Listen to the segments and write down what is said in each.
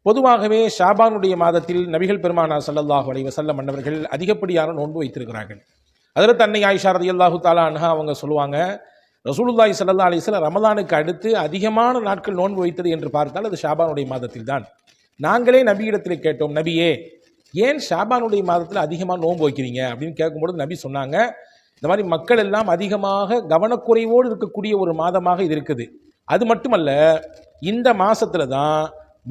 பொதுவாகவே ஷாபானுடைய மாதத்தில் நபிகள் பெருமானார் ஸல்லல்லாஹு அலைஹி வஸல்லம் அன்னவர்கள் அதிகப்படியான நோன்பு வைத்திருக்கிறார்கள். ஹஜ்ரத் அன்னை ஆயிஷா ரலியல்லாஹு தஆலா அன்ஹா அவங்க சொல்லுவாங்க, ரசூலுல்லாஹி ஸல்லல்லாஹு அலைஹி வஸல்லம் ரமலானுக்கு அடுத்து அதிகமான நாட்கள் நோன்பு வைத்தது என்று பார்த்தால் அது ஷாபானுடைய மாதத்தில் தான். நாங்களே நபியிடத்தில் கேட்டோம், நபியே ஏன் ஷாபானுடைய மாதத்தில் அதிகமாக நோன்பு வைக்கிறீங்க அப்படின்னு கேட்கும்பொழுது நபி சொன்னாங்க, இந்த மாதிரி மக்கள் எல்லாம் அதிகமாக கவனக்குறைவோடு இருக்கக்கூடிய ஒரு மாதமாக இது இருக்குது. அது மட்டுமல்ல, இந்த மாசத்துல தான்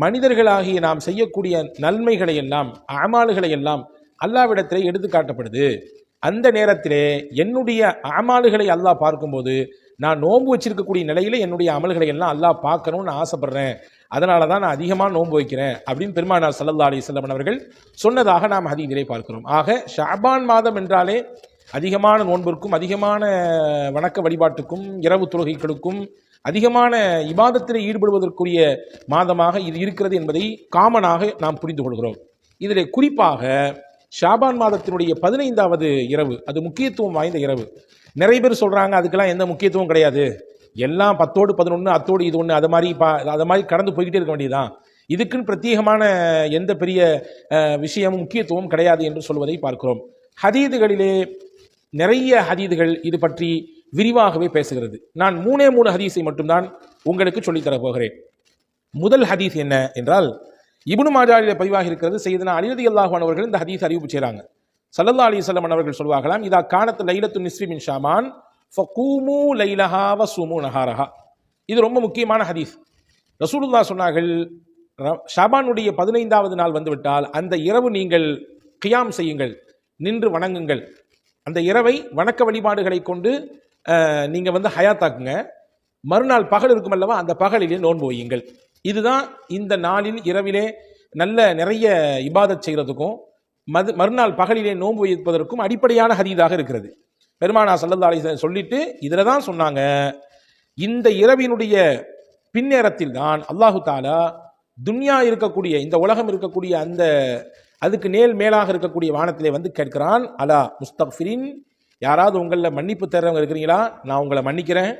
மனிதர்களாகிய நாம் செய்யக்கூடிய நன்மைகளை எல்லாம் அமால்களை எல்லாம் அல்லாஹ்விடத்திலே எடுத்து காட்டப்படுது. அந்த நேரத்திலே என்னுடைய அமால்களை அல்லாஹ் பார்க்கும்போது நான் நோன்பு வச்சிருக்கக்கூடிய நிலையில என்னுடைய அமல்களை எல்லாம் அல்லாஹ் பார்க்கணும்னு ஆசைப்படுறேன், அதனால தான் நான் அதிகமாக நோன்பு வைக்கிறேன் அப்படின்னு பெருமானார் ஸல்லல்லாஹு அலைஹி வஸல்லம் அவர்கள் சொன்னதாக நாம் ஹதீஸிலே பார்க்கிறோம். ஆக ஷஅபான் மாதம் என்றாலே அதிகமான நோன்பிற்கும் அதிகமான வணக்க வழிபாட்டுக்கும் இரவு தொழுகைகளுக்கும் அதிகமான இபாதத்தில் ஈடுபடுவதற்குரிய மாதமாக இது இருக்கிறது என்பதை காமனாக நாம் புரிந்து கொள்கிறோம். இதில் குறிப்பாக ஷாபான் மாதத்தினுடைய 15வது இரவு அது முக்கியத்துவம் வாய்ந்த இரவு. நிறைய பேர் சொல்றாங்க அதுக்கெல்லாம் எந்த முக்கியத்துவம் கிடையாது, எல்லாம் 10ஓடு 11 அத்தோடு இது ஒன்று அது மாதிரி கடந்து போய்கிட்டே இருக்க வேண்டியதுதான், இதுக்குன்னு பிரத்யேகமான எந்த பெரிய விஷயமும் முக்கியத்துவம் கிடையாது என்று சொல்வதை பார்க்கிறோம். ஹதீதுகளிலே நிறைய ஹதீதுகள் இது பற்றி விரிவாகவே பேசுகிறது. நான் 3 ஹதீஸை மட்டும்தான் உங்களுக்கு சொல்லித்தர போகிறேன். முதல் ஹதீஸ் என்ன என்றால், இப்னு மாஜாவிலே பதிவாக இருக்கிறது. சையதுனா அலி ரலியல்லாஹு அன்ஹு அவர்கள் இந்த ஹதீஸ் அறிவிப்பு செய்கிறாங்க. ஸல்லல்லாஹு அலைஹி வஸல்லம் அவர்கள் சொல்வார்களாம், இதா கானத் லைலத்து நிஸ்ஃபி மின் ஷாபான் ஃபகூமு லைலஹா வஸூமு நஹாரஹா. இது ரொம்ப முக்கியமான ஹதீஸ். ரசூலுல்லாஹ் சொன்னார்கள், ஷாபானுடைய 15வது நாள் வந்துவிட்டால் அந்த இரவு நீங்கள் கியாம் செய்யுங்கள், நின்று வணங்குங்கள். அந்த இரவை வணக்க வழிபாடுகளை கொண்டு நீங்கள் ஹயாத்தாக்குங்க. மறுநாள் பகல் இருக்கும் அல்லவா, அந்த பகலிலே நோன்பு வையுங்கள். இதுதான் இந்த நாளில் இரவிலே நல்ல நிறைய இபாதத் செய்கிறதுக்கும் மறுநாள் பகலிலே நோன்பு வைப்பதற்கும் அடிப்படையான ஹதீதாக இருக்கிறது. பெருமானார் ஸல்லல்லாஹு அலைஹி வஸல்லம் சொல்லிட்டு இதில் தான் சொன்னாங்க, இந்த இரவினுடைய பின்னேரத்தில் தான் அல்லாஹு தாலா துன்யா இருக்கக்கூடிய இந்த உலகம் இருக்கக்கூடிய அந்த அதுக்கு மேலாக இருக்கக்கூடிய வானத்திலே கேட்கிறான், அலா முஸ்தக்ஃபிரின், யாராவது உங்களில் மன்னிப்பு தேடுறவங்க இருக்கிறீங்களா, நான் உங்களை மன்னிக்கிறேன்.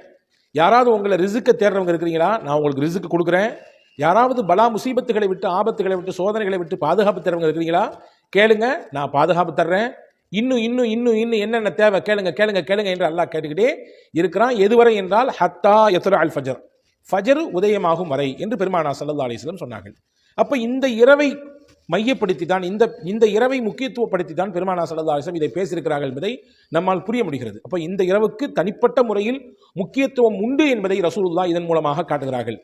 யாராவது உங்களை ரிசுக்க தேடுறவங்க இருக்கிறீங்களா, நான் உங்களுக்கு ரிசுக்கு கொடுக்குறேன். யாராவது பலா முசீபத்துகளை விட்டு ஆபத்துகளை விட்டு சோதனைகளை விட்டு பாதுகாப்பு தேடுறவங்க இருக்கிறீங்களா, கேளுங்க, நான் பாதுகாப்பு தர்றேன். இன்னும் இன்னும் இன்னும் இன்னும் என்னென்ன தேவை கேளுங்க கேளுங்க கேளுங்க என்று அல்லாஹ் கேட்டுக்கிட்டே இருக்கிறான். எதுவரை என்றால் ஹத்தா யத்லு அல் ஃபஜர், ஃபஜர் உதயமாகும் வரை என்று பெருமானார் ஸல்லல்லாஹு அலைஹி வஸல்லம் சொன்னார்கள். அப்ப இந்த இரவை மையப்படுத்தி தான் இந்த இரவை முக்கியத்துவப்படுத்தி தான் பெருமானார் ஸல்லல்லாஹு அலைஹி வஸல்லம் இதை பேசியிருக்கிறார்கள் என்பதை நம்மால் புரிய முடிகிறது. அப்ப இந்த இரவுக்கு தனிப்பட்ட முறையில் முக்கியத்துவம் உண்டு என்பதை ரசூலுல்லாஹ் இதன் மூலமாக காட்டுகிறார்கள்.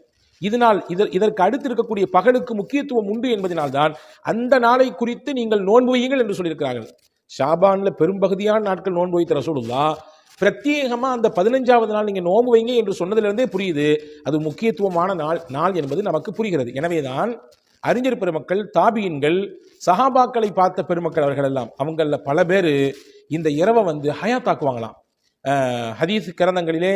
இதற்கு அடுத்து இருக்கக்கூடிய பகலுக்கு முக்கியத்துவம் உண்டு என்பதனால் தான் அந்த நாளை குறித்து நீங்கள் நோன்பு வையுங்கள் என்று சொல்லியிருக்கிறார்கள். ஷாபான்ல பெரும்பகுதியான நாட்கள் நோன்பு வைத்த ரசூலுல்லாஹ் பிரத்யேகமா அந்த 15வது நாள் நீங்க நோன்பு வைங்க என்று சொன்னதிலிருந்தே புரியுது அது முக்கியத்துவமான நாள் என்பது நமக்கு புரிகிறது. எனவேதான் அறிஞர் பெருமக்கள், தாபியின்கள், சஹாபாக்களை பார்த்த பெருமக்கள் அவர்கள் எல்லாம் அவங்கள பல பேர் இந்த இரவை ஹயாத்தாக்குவாங்களாம். ஹதீஸ் கிரந்தங்களிலே,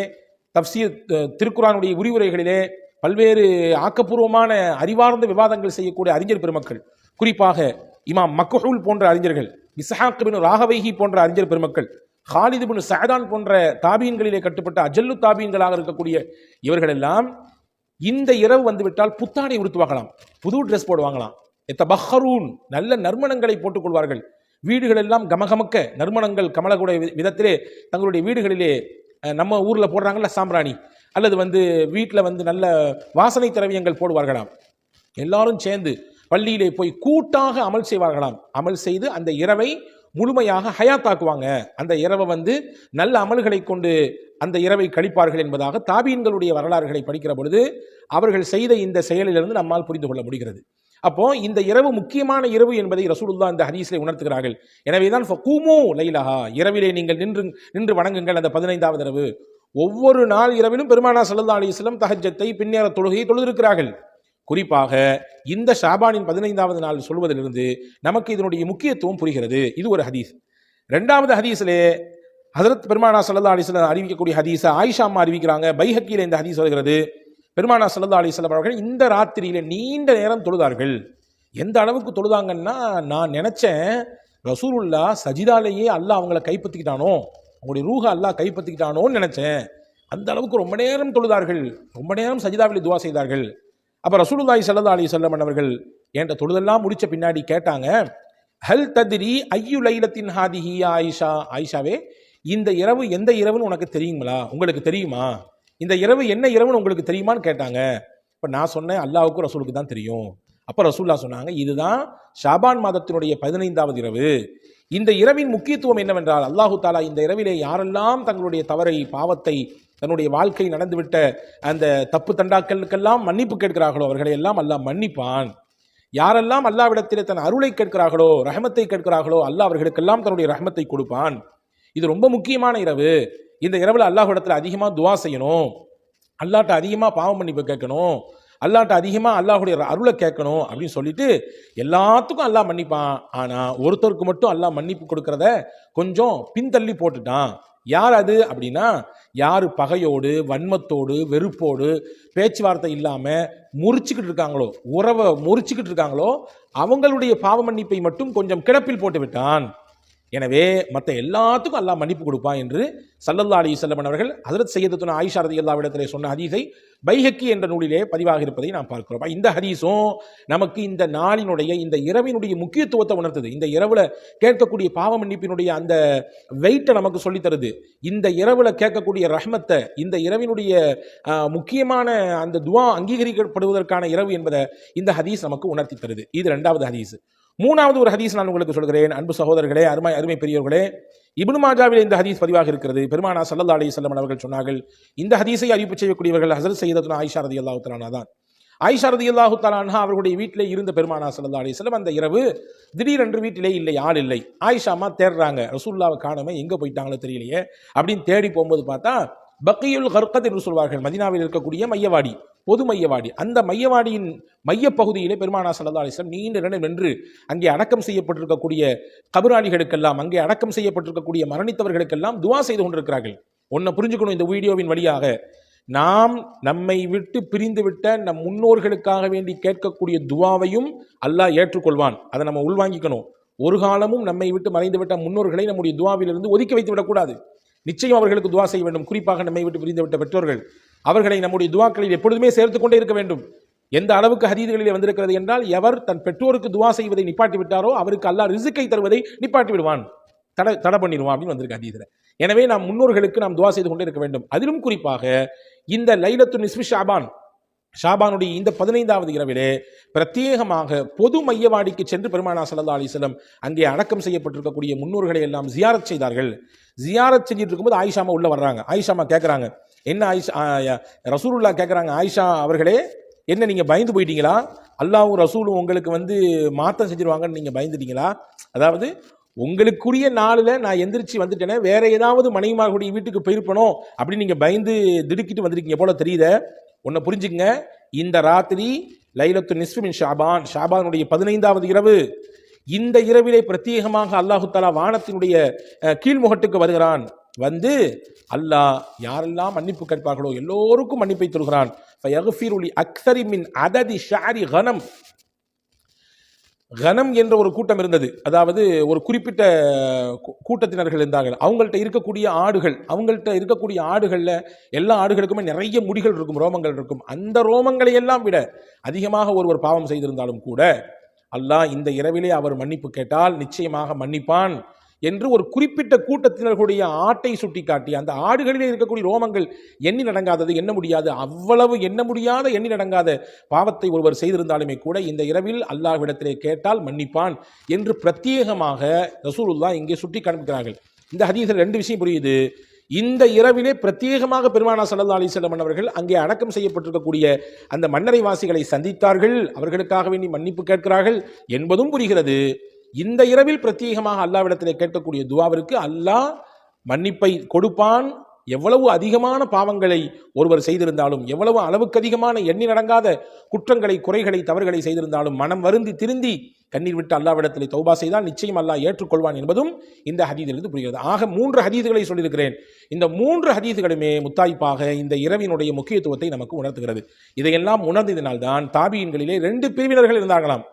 தப்சீர் திருக்குரானுடைய விரிவுரைகளிலே பல்வேறு ஆக்கப்பூர்வமான அறிவார்ந்த விவாதங்கள் செய்யக்கூடிய அறிஞர் பெருமக்கள், குறிப்பாக இமாம் மக்ஹூல் போன்ற அறிஞர்கள், இஸ்ஹாக் பின் ராகவைஹி போன்ற அறிஞர் பெருமக்கள், ஹாலித் பின் சஅதான் போன்ற தாபீன்களிலே கட்டுப்பட்ட அஜல்லு தாபீன்களாக இருக்கக்கூடிய இவர்கள் எல்லாம் இந்த இரவு வந்துவிட்டால் புத்தாடை உடுத்துவாங்களாம், புது ட்ரெஸ் போடுவாங்களாம். எத்தபஹரூன், நல்ல நறுமணங்களை போட்டுக் கொள்வார்கள். வீடுகள் எல்லாம் கமகமக்க நறுமணங்கள் கமலக்கூடிய விதத்திலே தங்களுடைய வீடுகளிலே நம்ம ஊர்ல போடுறாங்கல்ல சாம்பிராணி, அல்லது வீட்டில் நல்ல வாசனை திரவியங்கள் போடுவார்களாம். எல்லாரும் சேர்ந்து பள்ளியிலே போய் கூட்டாக அமல் செய்வார்களாம். அமல் செய்து அந்த இரவை முழுமையாக ஹயாத்தாக்குவாங்க. அந்த இரவை நல்ல அமல்களை கொண்டு அந்த இரவை கழிப்பார்கள் என்பதாக தாபீன்களுடைய வரலாறுகளை படிக்கிற பொழுது அவர்கள் செய்த இந்த செயலிலிருந்து நம்மால் புரிந்து கொள்ள முடிகிறது. அப்போ இந்த இரவு முக்கியமான இரவு என்பதை ரசூலுல்லாஹ் இந்த ஹதீஸிலே உணர்த்துகிறார்கள். எனவேதான் ஃபகூமு லைலஹா, இரவிலே நீங்கள் நின்று வணங்குங்கள் அந்த 15வது இரவு. ஒவ்வொரு நாள் இரவிலும் பெருமானார் ஸல்லல்லாஹு அலைஹி வஸல்லம் தஹஜ்ஜத்தை பின்னேர தொழுகையை தொழுதிருக்கிறார்கள். குறிப்பாக இந்த ஷாபானின் 15வது நாள் சொல்வதிலிருந்து நமக்கு இதனுடைய முக்கியத்துவம் புரிகிறது. இது ஒரு ஹதீஸ். 2வது ஹதீஸிலே ஹஜ்ரத் பெருமானார் ஸல்லல்லாஹு அலைஹி வஸல்லம் அறிவிக்கக்கூடிய ஹதீஸை ஆயிஷா அம்மா அறிவிக்கிறாங்க. பைஹக்கியில இந்த ஹதீஸ் வருகிறது. பெருமானார் ஸல்லல்லாஹு அலைஹி வஸல்லம் அவர்கள் இந்த ராத்திரியில நீண்ட நேரம் தொழுதார்கள். எந்த அளவுக்கு தொழுதாங்கன்னா, நான் நினைச்சேன் ரசூலுல்லாஹ் சஜிதாலேயே அல்லாஹ் அவங்கள கைப்பற்றிக்கிட்டானோ, அவங்களுடைய ரூஹ அல்லாஹ் கைப்பற்றிக்கிட்டானோன்னு நினைச்சேன். அந்த அளவுக்கு ரொம்ப நேரம் தொழுதார்கள், ரொம்ப நேரம் சஜிதாவில் துவா செய்தார்கள். அப்ப ரசூலுல்லாஹி ஸல்லல்லாஹு அலைஹி வஸல்லம் அவர்கள் என்ற தொழுதெல்லாம் முடிச்ச பின்னாடி கேட்டாங்க, ஹல் தத்ரி ஐயு லைலத்தின் ஹாதிஹி ஆயிஷா, ஆயிஷாவே இந்த இரவு எந்த இரவுன்னு உனக்கு தெரியுங்களா, உங்களுக்கு தெரியுமா, இந்த இரவு என்ன இரவுன்னு உங்களுக்கு தெரியுமான்னு கேட்டாங்க. இப்போ நான் சொன்னேன் அல்லாஹ்வுக்கு ரசூலுக்கு தான் தெரியும். அப்போ ரசூல்லா சொன்னாங்க, இதுதான் ஷாபான் மாதத்தினுடைய 15வது இரவு. இந்த இரவின் முக்கியத்துவம் என்னவென்றால், அல்லாஹு தாலா இந்த இரவிலே யாரெல்லாம் தங்களுடைய தவறை பாவத்தை தன்னுடைய வாழ்க்கை நடந்துவிட்ட அந்த தப்பு தண்டாக்களுக்கெல்லாம் மன்னிப்பு கேட்கிறார்களோ அவர்களை எல்லாம் அல்லாஹ் மன்னிப்பான். யாரெல்லாம் அல்லாஹ்விடத்திலே தன் அருளை கேட்கிறார்களோ ரஹமத்தை கேட்கிறார்களோ அல்லாஹ் அவர்களுக்கெல்லாம் தன்னுடைய ரஹமத்தை கொடுப்பான். இது ரொம்ப முக்கியமான இரவு. இந்த இரவுல அல்லாஹ்விடத்தில் அதிகமாக துவா செய்யணும், அல்லாஹ்ட்ட அதிகமாக பாவ மன்னிப்பு கேட்கணும், அல்லாஹ்ட்ட அதிகமாக அல்லாஹுடைய அருளை கேட்கணும் அப்படின்னு சொல்லிட்டு எல்லாத்துக்கும் அல்லாஹ் மன்னிப்பான். ஆனால் ஒருத்தருக்கு மட்டும் அல்லாஹ் மன்னிப்பு கொடுக்கறத கொஞ்சம் பின்தள்ளி போட்டுட்டான். யார் அது அப்படின்னா, யார் பகையோடு வன்மத்தோடு வெறுப்போடு பேச்சுவார்த்தை இல்லாமல் முறிச்சுக்கிட்டு இருக்காங்களோ, உறவை முறிச்சுக்கிட்டு இருக்காங்களோ, அவங்களுடைய பாவ மன்னிப்பை மட்டும் கொஞ்சம் கிடப்பில் போட்டு விட்டான். எனவே மற்ற எல்லாத்துக்கும் அல்லாஹ் மன்னிப்பு கொடுப்பான் என்று ஸல்லல்லாஹு அலைஹி வஸல்லம் அவர்கள் ஹஜ்ரத் சையதத்துனா ஆயிஷா ரலியல்லாஹு இடத்திலே சொன்ன ஹதீஸை பைஹக்கி என்ற நூலிலே பதிவாக இருப்பதை நாம் பார்க்கிறோம். இந்த ஹதீஸும் நமக்கு இந்த நாளினுடைய இந்த இரவினுடைய முக்கியத்துவத்தை உணர்த்துது. இந்த இரவுல கேட்கக்கூடிய பாவ மன்னிப்பினுடைய அந்த வெயிட்டை நமக்கு சொல்லி தருது. இந்த இரவுல கேட்கக்கூடிய ரஹ்மத்தை, இந்த இரவினுடைய முக்கியமான அந்த துவா அங்கீகரிக்கப்படுவதற்கான இரவு என்பதை இந்த ஹதீஸ் நமக்கு உணர்த்தி தருது. இது 2வது ஹதீஸ். 3வது ஒரு ஹதீஸ் நான் உங்களுக்கு சொல்கிறேன். அன்பு சகோதரர்களே, அருமை பெரியவர்களே, இப்னு மாஜாவில் இந்த ஹதீஸ் பதிவாக இருக்கிறது. பெருமானா ஸல்லல்லாஹு அலைஹி வஸல்லம் அவர்கள் சொன்னார்கள், இந்த ஹதீஸை அறிவிப்பு செய்யக்கூடியவர்கள் ஹஸரத் சையதத்துனா ஆயிஷா ரலியல்லாஹு தஆலா அன்ஹா தான். ஆயிஷா ரலியல்லாஹு தஆலா அன்ஹா அவர்களுடைய வீட்டிலே இருந்த பெருமானா ஸல்லல்லாஹு அலைஹி வஸல்லம் அந்த இரவு திடீரென்று வீட்டிலே இல்லை, ஆள் இல்லை. ஆயிஷா அம்மா தேடுறாங்க, ரசூலுல்லாஹ்வை காணோமே, எங்கே போயிட்டாங்களோ தெரியலையே அப்படின்னு தேடி போகும்போது பார்த்தா பக்கியுல் கர்கத் என்று சொல்வார்கள், மதீனாவில் இருக்கக்கூடிய மையவாடி, பொது மையவாடி. அந்த மையவாடியின் மையப்பகுதியிலே பெருமானா ஸல்லல்லாஹு அலைஹி வஸல்லம் நீண்ட நேரம் நின்று அங்கே அடக்கம் செய்யப்பட்டிருக்கக்கூடிய கபராளிகளுக்கெல்லாம், அங்கே அடக்கம் செய்யப்பட்டிருக்கக்கூடிய மரணித்தவர்களுக்கெல்லாம் துவா செய்து கொண்டிருக்கிறார்கள். ஒன்றை புரிஞ்சுக்கணும் இந்த வீடியோவின் வழியாக, நாம் நம்மை விட்டு பிரிந்துவிட்ட நம் முன்னோர்களுக்காக வேண்டி கேட்கக்கூடிய துவாவையும் அல்லாஹ் ஏற்றுக்கொள்வான். அதை நம்ம உள்வாங்கிக்கணும். ஒரு காலமும் நம்மை விட்டு மறைந்துவிட்ட முன்னோர்களை நம்முடைய துவாவிலிருந்து ஒதுக்கி வைத்து விடக்கூடாது. நிச்சயம் அவர்களுக்கு துவா செய்ய வேண்டும். குறிப்பாக நம்மை விட்டு பிரிந்துவிட்ட பெற்றோர்கள், அவர்களை நம்முடைய துவாக்களில் எப்பொழுதுமே சேர்த்து கொண்டே இருக்க வேண்டும். எந்த அளவுக்கு ஹதீதுகளிலே வந்திருக்கிறது என்றால், எவர் தன் பெற்றோருக்கு துவா செய்வதை நிப்பாட்டி விட்டாரோ அவருக்கு அல்லாஹ் ரிஸ்கை தருவதை நிப்பாட்டி விடுவான், தடை பண்ணிடுவான் அப்படின்னு வந்திருக்கு ஹதீதுல. எனவே நாம் முன்னோர்களுக்கு நாம் துவா செய்து கொண்டே இருக்க வேண்டும். அதிலும் குறிப்பாக இந்த லைலத்து நிஸ்ஃபி ஷாபானுடைய இந்த 15வது இரவிலே பிரத்யேகமாக பொது மையவாடிக்கு சென்று பெருமானா ஸல்லல்லாஹு அலைஹி வஸல்லம் அங்கே அடக்கம் செய்யப்பட்டிருக்கக்கூடிய முன்னோர்களை எல்லாம் ஜியாரத் செய்தார்கள். ஜியாரத் செஞ்சுட்டு இருக்கும்போது ஆயிஷாமா உள்ள வர்றாங்க. ஆயிஷாமா கேட்குறாங்க, என்ன ஆயிஷா, ரசூலுல்லாஹ் கேட்குறாங்க, ஆயிஷா அவர்களே என்ன நீங்கள் பயந்து போயிட்டீங்களா, அல்லாஹ்வும் ரசூலும் உங்களுக்கு மாற்றம் செஞ்சிருவாங்கன்னு நீங்கள் பயந்துட்டீங்களா, அதாவது உங்களுக்குரிய நாளில் நான் எந்திரிச்சு வந்துட்டேனே, வேற ஏதாவது மனைவிமார்களுடைய வீட்டுக்கு போயிருப்பனோ அப்படின்னு நீங்கள் பயந்து திடுக்கிட்டு வந்திருக்கீங்க போல தெரியுத. ஒன்றை புரிஞ்சுங்க, இந்த ராத்திரி லைலத்து நிஸ்ஃபி மின் ஷாபான், ஷாபானுடைய 15வது இரவு. இந்த இரவிலே பிரத்யேகமாக அல்லாஹு தஆலா வானத்தினுடைய கீழ்முகட்டுக்கு வருகிறான். வந்து அல்லாஹ் யாரெல்லாம் மன்னிப்பு கேட்பார்களோ எல்லோருக்கும் மன்னிப்பை தருகிறான். ஃபயக்ஃபிரு லி அக்ஸரி மின் அததி ஷஅரி கனம். கனம் என்ற ஒரு கூட்டம் இருந்தது, அதாவது ஒரு குறிப்பிட்ட கூட்டத்தினர்கள் இருந்தார்கள். அவங்கள்ட்ட இருக்கக்கூடிய ஆடுகளில் எல்லா ஆடுகளுக்குமே நிறைய முடிகள் இருக்கும், ரோமங்கள் இருக்கும். அந்த ரோமங்களை எல்லாம் விட அதிகமாக ஒருவர் பாவம் செய்திருந்தாலும் கூட அல்லாஹ் இந்த இரவிலே அவர் மன்னிப்பு கேட்டால் நிச்சயமாக மன்னிப்பான் என்று ஒரு குறிப்பிட்ட கூட்டத்தினர்களுடைய ஆட்டை சுட்டி காட்டி, அந்த ஆடுகளிலே இருக்கக்கூடிய ரோமங்கள் எண்ணி நடங்காதது, எண்ண முடியாது, அவ்வளவு எண்ண முடியாத எண்ணி நடங்காத பாவத்தை ஒருவர் செய்திருந்தாலுமே கூட இந்த இரவில் அல்லாஹ்விடத்திலே கேட்டால் மன்னிப்பான் என்று பிரத்யேகமாக ரசூலுல்லாஹ் இங்கே சுட்டி காண்பிக்கிறார்கள். இந்த ஹதீஸில் 2 விஷயம் புரியுது. இந்த இரவிலே பிரத்யேகமாக பெருமானா ஸல்லல்லாஹு அலைஹி வஸல்லம் அவர்கள் அங்கே அடக்கம் செய்யப்பட்டிருக்கக்கூடிய அந்த மன்னரை வாசிகளை சந்தித்தார்கள், அவர்களுக்காக வேண்டி மன்னிப்பு கேட்கிறார்கள் என்பதும் புரிகிறது. இந்த இரவில் பிரத்யேகமாக அல்லாஹ்விடத்திலே கேட்கக்கூடிய துவாவிற்கு அல்லாஹ் மன்னிப்பை கொடுப்பான். எவ்வளவு அதிகமான பாவங்களை ஒருவர் செய்திருந்தாலும், எவ்வளவு அளவுக்கு அதிகமான எண்ணி நடங்காத குற்றங்களை, குறைகளை, தவறுகளை செய்திருந்தாலும் மனம் வருந்தி திருந்தி கண்ணீர் விட்டு அல்லாஹ்விடத்திலே தௌபா செய்தால் நிச்சயம் அல்லாஹ் ஏற்றுக்கொள்வான் என்பதும் இந்த ஹதீஸிலிருந்து புரிகிறது. ஆக 3 ஹதீஸுகளை சொல்லியிருக்கிறேன். இந்த 3 ஹதீஸுகளுமே முத்தாய்ப்பாக இந்த இரவினுடைய முக்கியத்துவத்தை நமக்கு உணர்த்துகிறது. இதையெல்லாம் உணர்ந்ததினால்தான் தாபியின்களிலே 2 பிரிவினர்கள் இருந்தார்களாம்.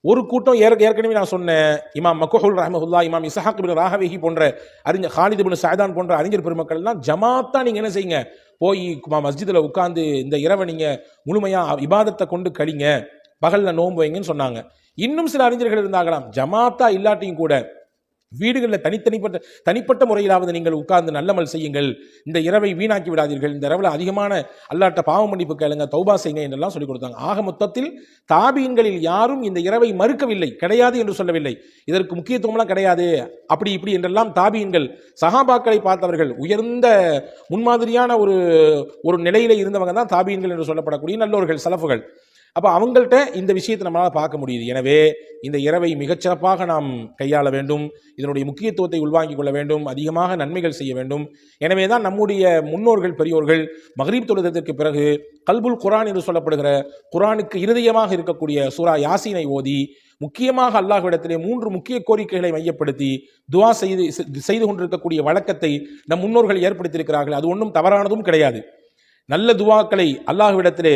ஒரு கூட்டம் ஏற்கனவே நான் சொன்னேன், இமாம் மக்ஹூல் ரஹ்மஹுல்லாஹ், இமாம் இஸ்ஹாக் இப்னு ராஹவேஹி போன்ற அறிஞர், காலித் இப்னு சஅதான் போன்ற அறிஞர் பெருமக்கள் எல்லாம் ஜமாத்தா நீங்க என்ன செய்யுங்க, போய் மஸ்ஜிதில் உட்கார்ந்து இந்த இரவை நீங்க முழுமையா இபாதத்தை கொண்டு கழிங்க, பகல்ல நோன்பு வைங்கன்னு சொன்னாங்க. இன்னும் சில அறிஞர்கள் இருந்தாங்களாம், ஜமாத்தா இல்லாட்டியும் கூட வீடுகளில் தனிப்பட்ட முறையிலாவது நீங்கள் உட்கார்ந்து நல்லமல் செய்யுங்கள், இந்த இரவை வீணாக்கி விடாதீர்கள், இந்த இரவில் அதிகமான அல்லாட்ட பாவ மன்னிப்பு கேளுங்க, தௌபா செய்யுங்க என்றெல்லாம் சொல்லிக் கொடுத்தாங்க. ஆக மொத்தத்தில் தாபீன்களில் யாரும் இந்த இரவை மறுக்கவில்லை, கிடையாது என்று சொல்லவில்லை, இதற்கு முக்கியத்துவம்லாம் கிடையாது அப்படி இப்படி என்றெல்லாம் தாபீன்கள் சஹாபாக்களை பார்த்தவர்கள் உயர்ந்த முன்மாதிரியான ஒரு நிலையில இருந்தவங்க தான் தாபீன்கள் என்று சொல்லப்படக்கூடிய நல்லோர்கள், சலஃபுகள். அப்போ அவங்கள்ட்ட இந்த விஷயத்தை நம்மளால் பார்க்க முடியுது. எனவே இந்த இரவை மிகச்சிறப்பாக நாம் கையாள வேண்டும், இதனுடைய முக்கியத்துவத்தை உள்வாங்கிக் கொள்ள வேண்டும், அதிகமாக நன்மைகள் செய்ய வேண்டும். எனவே தான் நம்முடைய முன்னோர்கள் பெரியோர்கள் மக்ரிப் தொழுதற்கு பிறகு கல்புல் குரான் என்று சொல்லப்படுகிற குரானுக்கு இருதயமாக இருக்கக்கூடிய சூரா யாசீனை ஓதி முக்கியமாக அல்லாஹ்விடத்திலே 3 முக்கிய கோரிக்கைகளை மையப்படுத்தி துஆ செய்து கொண்டிருக்கக்கூடிய வழக்கத்தை நம் முன்னோர்கள் ஏற்படுத்தியிருக்கிறார்கள். அது ஒன்றும் தவறானதும் கிடையாது. நல்ல துஆக்களை அல்லாஹ்விடத்திலே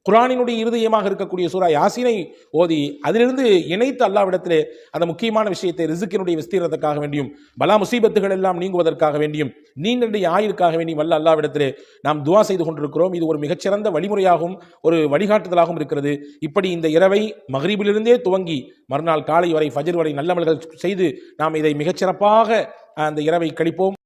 குரானினுடைய இருதயமாக இருக்கக்கூடிய சூரா யாசீனை ஓதி அதிலிருந்து இணைத்து அல்லாஹ்விடத்திலே அந்த முக்கியமான விஷயத்தை ரிஸ்கினுடைய விஸ்தீரத்துக்காக வேண்டியும் பலா முசீபத்துகள் எல்லாம் நீங்குவதற்காக வேண்டியும் நீங்களுடைய ஆயுளுக்காக வேண்டியும் வல்ல அல்லாஹ்விடத்திலே நாம் துஆ செய்து கொண்டிருக்கிறோம். இது ஒரு மிகச்சிறந்த வழிமுறையாகவும் ஒரு வழிகாட்டுதலாகவும் இருக்கிறது. இப்படி இந்த இரவை மக்ரிபிலிருந்தே துவங்கி மறுநாள் காலை வரை ஃபஜர் வரை நல்லமல்கள் செய்து நாம் இதை மிகச்சிறப்பாக அந்த இரவை கழிப்போம்.